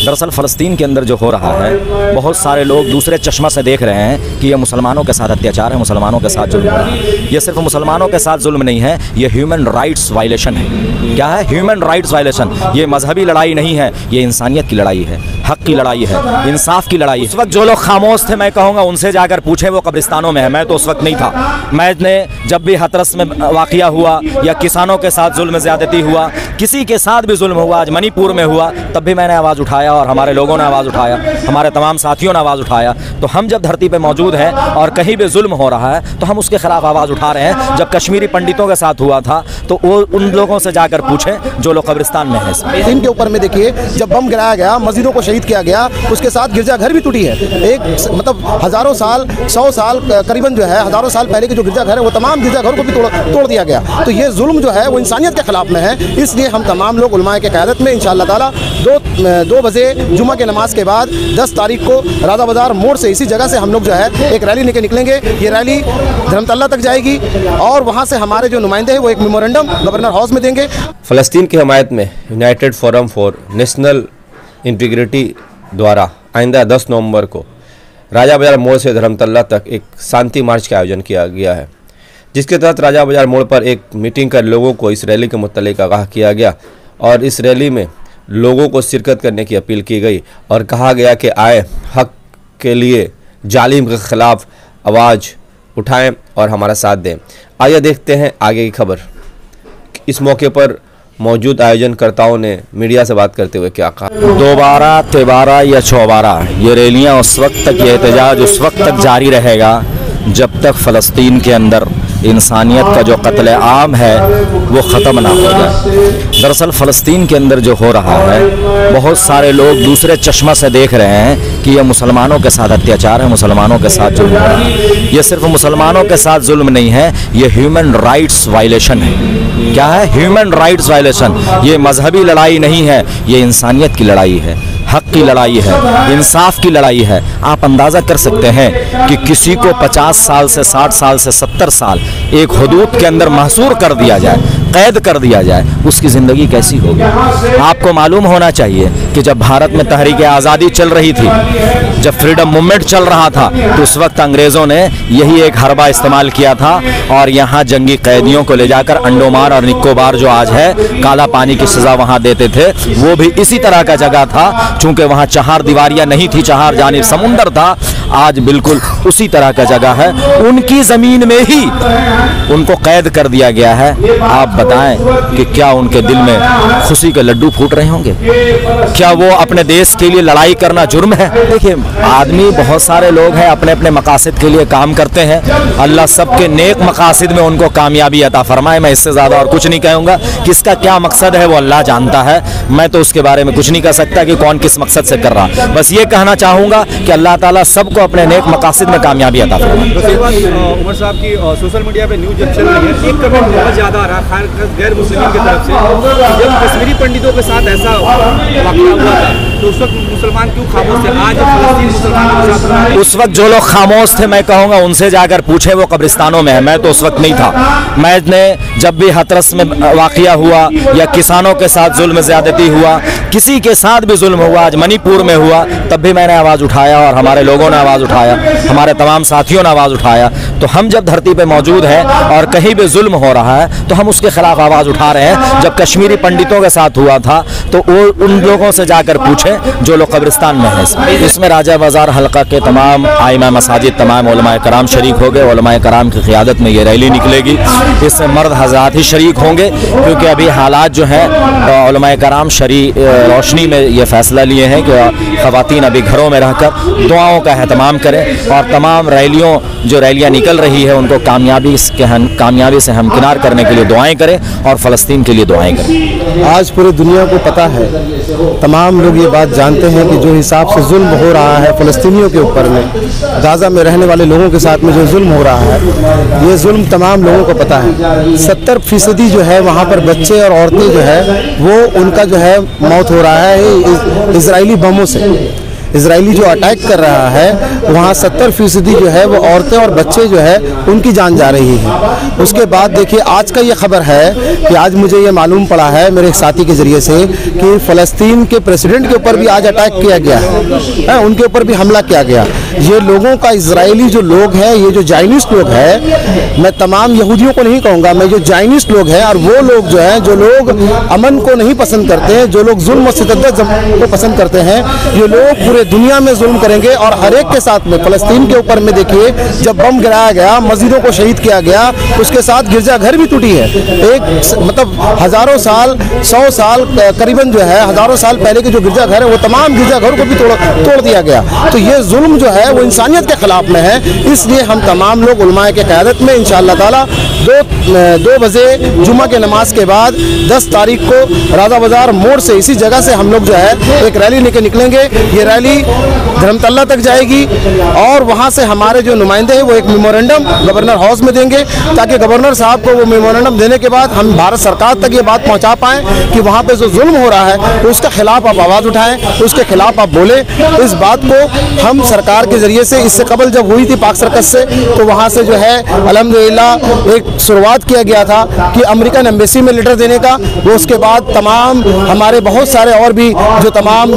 दरअसल फ़लस्तीन के अंदर जो हो रहा है, बहुत सारे लोग दूसरे चश्मा से देख रहे हैं कि ये मुसलमानों के साथ अत्याचार है, मुसलमानों के साथ जुल्म हो रहा है। ये सिर्फ मुसलमानों के साथ जुल्म नहीं है, ये ह्यूमन राइट्स वायलेशन है। क्या है ह्यूमन राइट्स वायलेशन? ये मजहबी लड़ाई नहीं है, ये इंसानियत की लड़ाई है, हक़ की लड़ाई है, इंसाफ की लड़ाई है। उस वक्त जो लोग खामोश थे, मैं कहूँगा उनसे जाकर पूछें, वो कब्रिस्तानों में है। मैं तो उस वक्त नहीं था। मैंने जब भी हथरस में वाक़या हुआ या किसानों के साथ जुल्म ज़्यादती हुआ, किसी के साथ भी जुल्म हुआ, आज मणिपुर में हुआ, तब भी मैंने आवाज़ उठाया और हमारे लोगों ने आवाज़ उठाया, हमारे तमाम साथियों ने आवाज़ उठाया। तो हम जब धरती पे मौजूद हैं और कहीं भी जुल्म हो रहा है तो हम उसके ख़िलाफ़ आवाज़ उठा रहे हैं। जब कश्मीरी पंडितों के साथ हुआ था तो वो उन लोगों से जाकर पूछें जो लोग कब्रिस्तान में हैं। इनके ऊपर में देखिए, जब बम गिराया गया, मस्जिदों को शहीद किया गया, उसके साथ गिरजाघर भी टूटी है। एक मतलब हज़ारों साल, 100 साल करीबन जो है, हज़ारों साल पहले के जो गिरजाघर है वो तमाम गिरजाघरों को भी तोड़ दिया गया। तो ये जुल्म जो है वो इंसानियत के ख़िलाफ़ में है। इसलिए हम तमाम लोग उलमाए के क़यादत में इंशाअल्लाह ताला 2 बजे जुम्मा के नमाज के बाद 10 तारीख को राजा बाज़ार मोड़ से, इसी जगह से हम लोग जो है एक रैली लेके निकलेंगे। ये रैली धर्मतल्ला तक जाएगी और वहाँ से हमारे जो नुमाइंदे हैं वो एक मेमोरेंडम गवर्नर हाउस में देंगे। फ़लस्तीन की हमायत में United forum for national integrity द्वारा आइंदा 10 नवंबर को राजा बाज़ार मोड़ से धर्मतल्ला तक एक शांति मार्च का आयोजन किया गया है, जिसके तहत राजा बाज़ार मोड़ पर एक मीटिंग कर लोगों को इस रैली के मुतल्लिक़ आगाह किया गया और इस रैली में लोगों को शिरकत करने की अपील की गई और कहा गया कि आए हक़ के लिए जालिम के ख़िलाफ़ आवाज़ उठाएं और हमारा साथ दें। आइए देखते हैं आगे की खबर। इस मौके पर मौजूद आयोजनकर्ताओं ने मीडिया से बात करते हुए क्या कहा। 2 13 या 14 ये रैलियाँ उस वक्त तक, ये एहतजाज उस वक्त तक जारी रहेगा जब तक फ़लस्तीन के अंदर इंसानियत का जो कत्ल आम है वो ख़त्म ना हो जाए। दरअसल फ़लस्तीन के अंदर जो हो रहा है, बहुत सारे लोग दूसरे चश्मा से देख रहे हैं कि ये मुसलमानों के साथ अत्याचार है, मुसलमानों के साथ जुल्म हो रहा है। ये सिर्फ मुसलमानों के साथ जुल्म नहीं है, ये ह्यूमन राइट्स वायलेशन है। क्या है ह्यूमन राइट्स वायलेशन? ये मजहबी लड़ाई नहीं है, ये इंसानियत की लड़ाई है, हक़ की लड़ाई है, इंसाफ की लड़ाई है। आप अंदाज़ा कर सकते हैं कि किसी को 50 साल से 60 साल से 70 साल एक हुदूद के अंदर महसूर कर दिया जाए, कैद कर दिया जाए, उसकी ज़िंदगी कैसी होगी? आपको मालूम होना चाहिए कि जब भारत में तहरीक आज़ादी चल रही थी, जब फ्रीडम मूवमेंट चल रहा था, तो उस वक्त अंग्रेज़ों ने यही एक हरबा इस्तेमाल किया था और यहाँ जंगी कैदियों को ले जाकर अंडोमान और निकोबार जो आज है काला पानी की सज़ा वहाँ देते थे, वो भी इसी तरह का जगह था। चूँकि वहाँ चहार दीवारियाँ नहीं थी, चहार जानिब समुंदर था, आज बिल्कुल उसी तरह का जगह है। उनकी ज़मीन में ही उनको कैद कर दिया गया है। आप बताएं कि क्या उनके दिल में खुशी के लड्डू फूट रहे होंगे? क्या वो अपने देश के लिए लड़ाई करना जुर्म है? देखिए, आदमी बहुत सारे लोग हैं अपने अपने मकासद के लिए काम करते हैं। अल्लाह सबके नेक मकासद में उनको कामयाबी अता फरमाए। मैं इससे ज़्यादा और कुछ नहीं कहूँगा। किसका क्या मकसद है वो अल्लाह जानता है, मैं तो उसके बारे में कुछ नहीं कह सकता कि कौन किस मकसद से कर रहा। बस ये कहना चाहूँगा कि अल्लाह ताला सबको अपने नेक मकासद में कामयाबी अता फरमाए। उमर साहब की सोशल मीडिया पे न्यूज़ जब चल रही है, एक कमेंट बहुत ज़्यादा आ रहा है गैर मुस्लिम की तरफ से, जब कश्मीरी पंडितों के साथ ऐसा वाक़या हुआ था तो उस वक्त मुसलमान क्यों खामोश थे? आज फ़लस्तीन मुसलमानों के साथ, उस वक्त जो लोग खामोश थे, मैं कहूँगा उनसे जाकर पूछें, वो कब्रिस्तानों में है। मैं तो उस वक्त नहीं था। मैंने जब भी हथरस में वाक़या हुआ या किसानों के साथ जुल्म ज़्यादती हुआ, किसी के साथ भी जुल्म हुआ, आज मणिपुर में हुआ, तब भी मैंने आवाज़ उठाया और हमारे लोगों ने आवाज़ उठाया, हमारे तमाम साथियों ने आवाज़ उठाया। तो हम जब धरती पे मौजूद हैं और कहीं भी जुल्म हो रहा है तो हम उसके ख़िलाफ़ आवाज़ उठा रहे हैं। जब कश्मीरी पंडितों के साथ हुआ था तो वो उन लोगों से जाकर पूछें जो लोग कब्रिस्तान में हैं। इसमें राजा बाज़ार हल्का के तमाम आइमा मसाजिद, तमाम उलमाए कराम शरीक हो गए। उलमाए कराम की क़ियादत में ये रैली निकलेगी। इसमें मर्द हज़रात ही शरीक होंगे, क्योंकि अभी हालात जो हैं उलमाए कराम रोशनी में ये फ़ैसला लिए हैं कि ख़वातीन अभी घरों में रहकर दुआओं का एहतमाम करें और तमाम रैलियाँ निकल रही है उनको कामयाबी से हमकिनार करने के लिए दुआएं करें और फ़लस्तीन के लिए दुआएं करें। आज पूरी दुनिया को पता है, तमाम लोग ये बात जानते हैं कि जो हिसाब से जुल्म हो रहा है फ़लस्तीनियों के ऊपर में, गाज़ा में रहने वाले लोगों के साथ में जो जुल्म हो रहा है, ये जुल्म तमाम लोगों को पता है। 70% जो है वहाँ पर बच्चे और औरतें जो है वो उनका जो है मौत हो रहा है इजरायली बमों से। इजरायली जो अटैक कर रहा है वहाँ 70% जो है वो औरतें और बच्चे जो है उनकी जान जा रही है। उसके बाद देखिए आज का ये खबर है कि आज मुझे ये मालूम पड़ा है मेरे एक साथी के ज़रिए से कि फ़लस्तीन के प्रेसिडेंट के ऊपर भी आज अटैक किया गया है, उनके ऊपर भी हमला किया गया। ये लोगों का इजरायली जो लोग हैं, ये जो जायनिस्ट लोग हैं, मैं तमाम यहूदियों को नहीं कहूँगा, मैं जो जायनिस्ट लोग हैं और वो लोग जो हैं जो लोग अमन को नहीं पसंद करते हैं, जो लोग जुल्म और शिद्दत को पसंद करते हैं, ये लोग पूरे दुनिया में जुल्म करेंगे और हर एक के साथ में। फ़लस्तीन के ऊपर में देखिए जब बम गिराया गया, मस्जिदों को शहीद किया गया, उसके साथ गिरजाघर भी टूटी है। एक मतलब हज़ारों साल 100 साल करीबन जो है हज़ारों साल पहले के जो गिरजाघर है वो तमाम गिरजाघरों को भी तोड़ दिया गया। तो ये जुल्म जो है वो इंसानियत के खिलाफ में है। इसलिए हम तमाम लोग उलमाए के क़यादत में इंशाअल्लाह ताला 2 बजे जुमा के नमाज के बाद 10 तारीख को राजा बाजार मोड़ से इसी जगह से हम लोग जो है एक रैली लेके निकलेंगे। ये रैली धर्मतल्ला तक जाएगी और वहाँ से हमारे जो नुमाइंदे हैं वो एक मेमोरेंडम गवर्नर हाउस में देंगे ताकि गवर्नर साहब को वो मेमोरेंडम देने के बाद हम भारत सरकार तक ये बात पहुँचा पाएँ कि वहाँ पर जो जुल्म हो रहा है उसके खिलाफ आप आवाज़ उठाएँ, उसके खिलाफ आप बोलें। इस बात को हम सरकार के ज़रिए से इससे कबल जब हुई थी पाक सर्कस से तो वहाँ से जो है अल्हम्दुलिल्लाह एक शुरुआत किया गया था कि अमेरिकन एम्बेसी में लेटर देने का। वो उसके बाद तमाम हमारे बहुत सारे और भी जो तमाम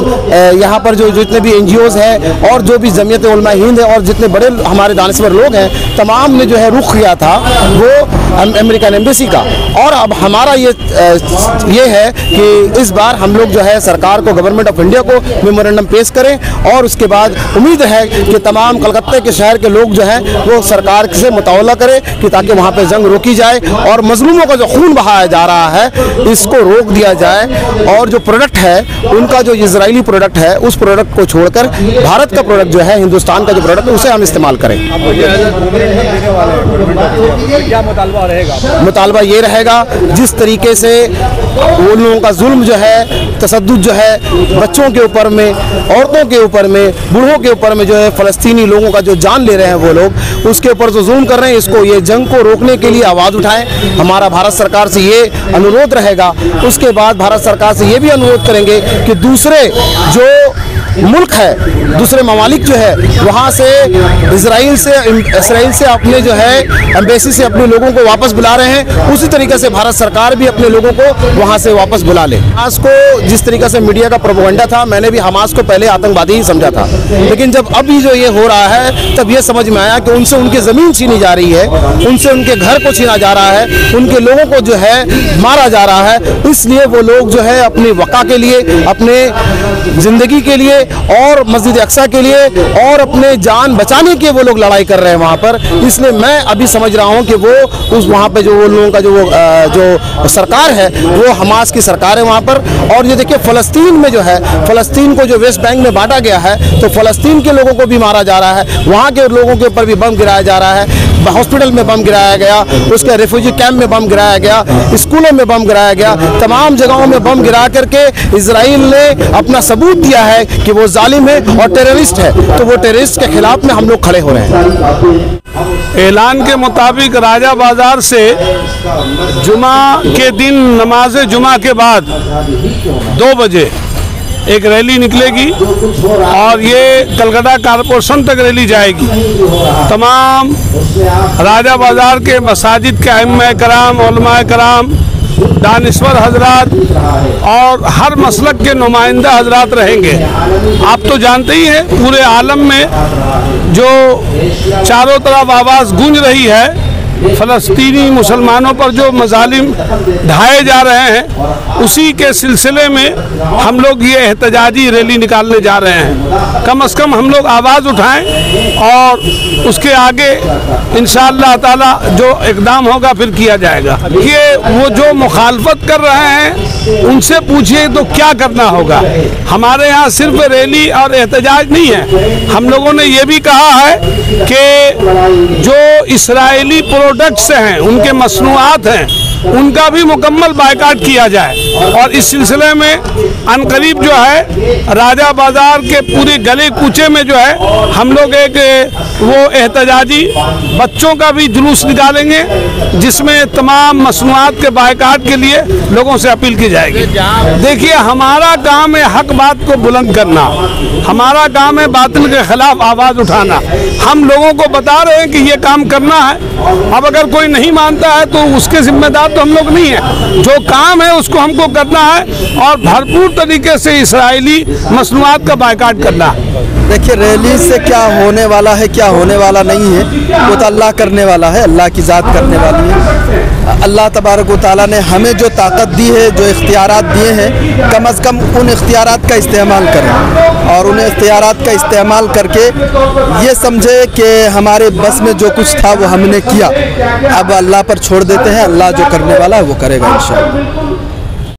यहाँ पर जो जितने भी NGOs हैं और जो भी जमीयत उलमा हिंद है और जितने बड़े हमारे दानिश्वर लोग हैं तमाम ने जो है रुख किया था वो अमेरिकन एम्बेसी का। और अब हमारा ये है कि इस बार हम लोग जो है सरकार को, गवर्नमेंट ऑफ इंडिया को मेमोरेंडम पेश करें और उसके बाद उम्मीद है कि तमाम कलकत्ते के शहर के लोग जो हैं वो सरकार से मुतावला करें कि ताकि वहाँ पे जंग रोकी जाए और मजलूमों का जो खून बहाया जा रहा है इसको रोक दिया जाए। और जो प्रोडक्ट है उनका जो इजरायली प्रोडक्ट है उस प्रोडक्ट को छोड़कर भारत का प्रोडक्ट जो है, हिंदुस्तान का जो प्रोडक्ट है उसे हम इस्तेमाल करें। क्या मुतालबा रहेगा? मुतालबा ये रहेगा जिस तरीके से उन लोगों का जुल्म जो है, तसद्दुद जो है बच्चों के ऊपर में, औरतों के ऊपर में, बूढ़ों के ऊपर में जो है फ़लस्तीनी लोगों का जो जान ले रहे हैं वो लोग, उसके ऊपर जो जुल्म कर रहे हैं, इसको ये जंग को रोकने के लिए आवाज़ उठाएं। हमारा भारत सरकार से ये अनुरोध रहेगा। उसके बाद भारत सरकार से ये भी अनुरोध करेंगे कि दूसरे जो मुल्क है, दूसरे ममालिक जो है वहाँ से इसराइल से अपने जो है एम्बेसी से अपने लोगों को वापस बुला रहे हैं, उसी तरीके से भारत सरकार भी अपने लोगों को वहाँ से वापस बुला ले। हमास को जिस तरीके से मीडिया का प्रोपेगेंडा था, मैंने भी हमास को पहले आतंकवादी ही समझा था, लेकिन जब अभी जो ये हो रहा है तब ये समझ में आया कि उनसे उनकी ज़मीन छीनी जा रही है, उनसे उनके घर को छीना जा रहा है, उनके लोगों को जो है मारा जा रहा है। इसलिए वो लोग जो है अपनी वक़ा के लिए, अपने ज़िंदगी के लिए और मस्जिद अक्सा के लिए और अपने जान बचाने के वो लोग लड़ाई कर रहे हैं वहाँ पर। इसलिए मैं अभी समझ रहा हूँ कि वो उस वहाँ पे जो वो लोगों का जो सरकार है वो हमास की सरकार है वहाँ पर। और ये देखिए फ़लस्तीन में जो है, फ़लस्तीन को जो वेस्ट बैंक में बांटा गया है तो फ़लस्तीन के लोगों को भी मारा जा रहा है, वहाँ के लोगों के ऊपर भी बम गिराया जा रहा है, हॉस्पिटल में बम गिराया गया, उसके रेफ्यूजी कैंप में बम गिराया गया, स्कूलों में बम गिराया गया, तमाम जगहों में बम गिरा करके इजराइल ने अपना सबूत दिया है कि वो जालिम है और टेररिस्ट है। तो वो टेररिस्ट के खिलाफ में हम लोग खड़े हो रहे हैं। ऐलान के मुताबिक राजा बाजार से जुमा के दिन नमाज जुमा के बाद 2 बजे एक रैली निकलेगी और ये कलकत्ता कारपोरेशन तक रैली जाएगी। तमाम राजा बाजार के मसाजिद के अइम्मा कराम, उलमा कराम, दानिश्वर हजरात और हर मसलक के नुमाइंदा हजरात रहेंगे। आप तो जानते ही हैं पूरे आलम में जो चारों तरफ आवाज़ गूंज रही है, फ़लस्तीनी मुसलमानों पर जो मज़ालिम ढाए जा रहे हैं, उसी के सिलसिले में हम लोग ये एहतजाजी रैली निकालने जा रहे हैं। कम से कम हम लोग आवाज़ उठाएं और उसके आगे इंशाअल्लाह ताला जो इक़दाम होगा फिर किया जाएगा। ये वो जो मुखालफत कर रहे हैं उनसे पूछिए तो क्या करना होगा। हमारे यहाँ सिर्फ रैली और एहतजाज नहीं है, हम लोगों ने ये भी कहा है कि जो इसराइली प्रोडक्ट्स हैं, उनके मसनूआत हैं, उनका भी मुकम्मल बायकाट किया जाए। और इस सिलसिले में अनकरीब जो है राजा बाजार के पूरे गले कूचे में जो है हम लोग एक वो एहतजाजी बच्चों का भी जुलूस निकालेंगे, जिसमें तमाम मसनूआत के बायकाट के लिए लोगों से अपील की जाएगी। देखिए, हमारा काम है हक बात को बुलंद करना, हमारा काम है बातिल के खिलाफ आवाज़ उठाना। हम लोगों को बता रहे हैं कि ये काम करना है। अब अगर कोई नहीं मानता है तो उसके जिम्मेदार तो हम लोग नहीं है। जो काम है उसको हमको करना है और भरपूर तरीके से इसराइली मसनूआत का बायकाट करना है। देखिए, रैली से क्या होने वाला है, क्या होने वाला नहीं है, वो तो अल्लाह करने वाला है, अल्लाह की ज़ात करने वाली है। अल्लाह तबारक व तआला ने हमें जो ताकत दी है, जो इख्तियारात दिए हैं, कम अज़ कम उन इख्तियारात का इस्तेमाल करें और उन इख्तियारात का इस्तेमाल करके ये समझे कि हमारे बस में जो कुछ था वो हमने किया। अब अल्लाह पर छोड़ देते हैं, अल्लाह जो करने वाला है वो करेगा इंशाअल्लाह।